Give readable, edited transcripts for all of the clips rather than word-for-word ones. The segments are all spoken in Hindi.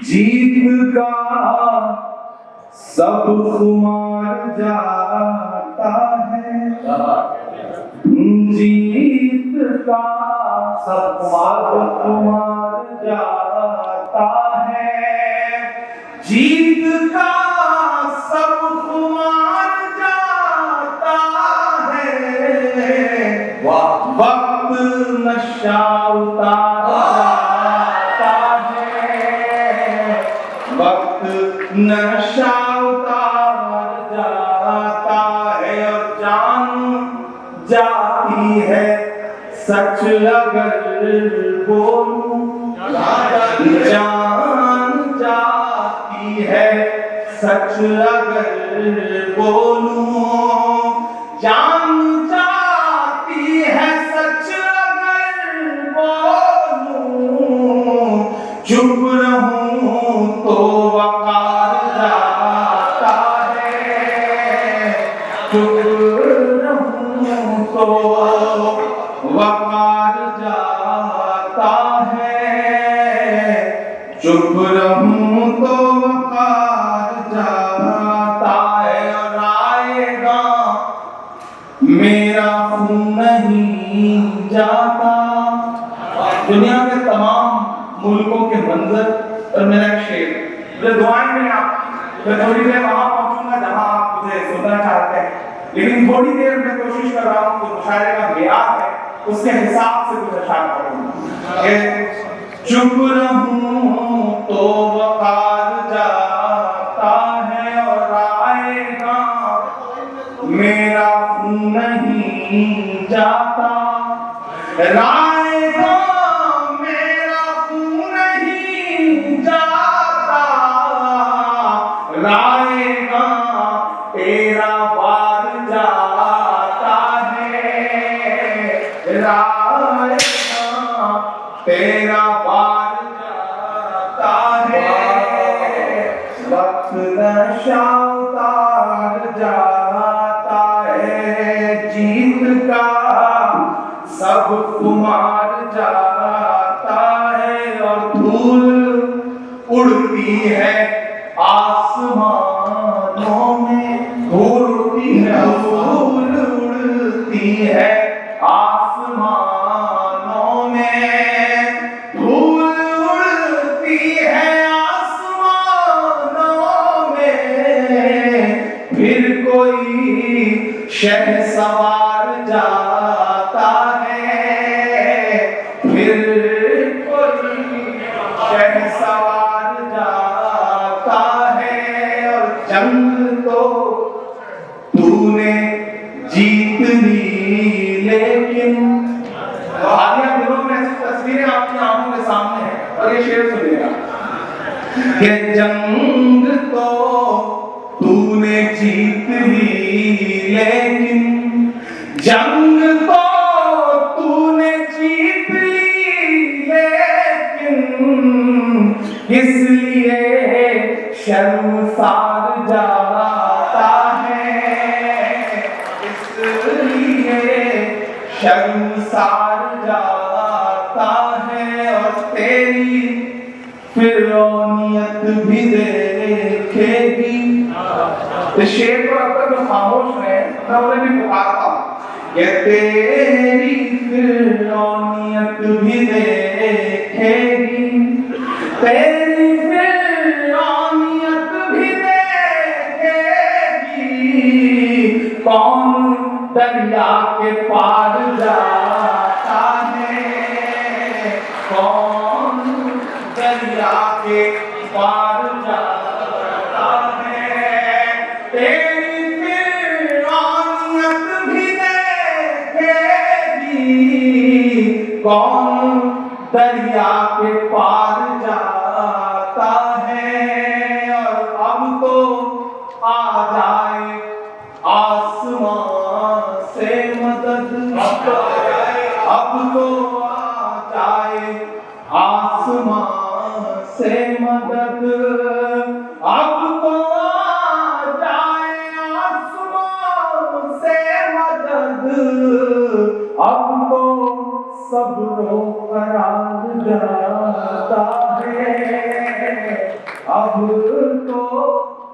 जीत का सब खुमार जाता है, जीत का सब खुमार जाता है, जीत का सब खुमार जाता है, वक्त नशा उतार नशा उतार जाता है और जान जाती है सच अगर बोलूं, जान जाती है सच अगर बोलूं, जान जाती है सच अगर बोलूं, चुप रहूं तो वकार जाता है, चुप रहूं तो वकार जाता है, चुप रहूं तो वकार जाता है। और आएगा मेरा खून नहीं जाता। दुनिया के तमाम मुल्कों के मंजर और मेरा एक शेर, मुझे दुआएं मिलें आपकी। मैं थोड़ी देर वहां पहुंचूंगा जहां आप मुझे सुनना चाहते हैं, लेकिन थोड़ी देर मैं कोशिश कर रहा हूं कि मुशायरे का मेयार है उसके हिसाब से कुछ अशार पढ़ूं। चुप रहूं तो वकार जाता है और आएगा मेरा खून नहीं जाता, आएगा मेरा खून नहीं जाता, आएगा तेरा वार जाता है, आएगा तेरा वार जाता है, वक्त नशा उतार जाता है, जीत का सब खुमार जाता है और धूल उड़ती है आसमानों में, धूल उड़ती है, धूल उड़ती है आसमानों में, धूल उड़ती है आसमानों में, फिर कोई शहसवार जाता है, फिर कोई शहसवार जाता है और जंग तो तूने जीत ली, लेकिन हालिया दिनों में ऐसी तस्वीरें आपकी आंखों के सामने हैं और ये शेर सुनिएगा कि जंग तो तूने जीत ली, लेकिन जंग तो तूने जीत ली, लेकिन इसलिए शर्मसार जाता है, इसलिए शर्मसार जाता है और तेरी फिरौनियत भी देखेगी। इस शेर को अब तक जो खामोश है मैं उन्हें भी पुकारता हूं कि तेरी फिरौनियत भी देखेगी, तेरी फिरौनियत भी देखेगी, कौन दरिया के पार जाता है, कौन दरिया के पार जाता है, तेरी फिरौनियत भी देखेगी, कौन दरिया के पार जाता है। और अब तो आ जाए आसमां से मदद, अब तो आ जाए आसमां से मदद, अब तो आ जाए आसमां से मदद, अब तो सब रो करार जाता है। अब तो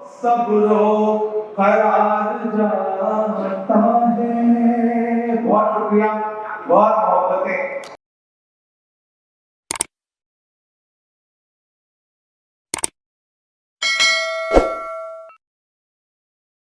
सब रोग करार जाता है। बहुत शुक्रिया, बहुत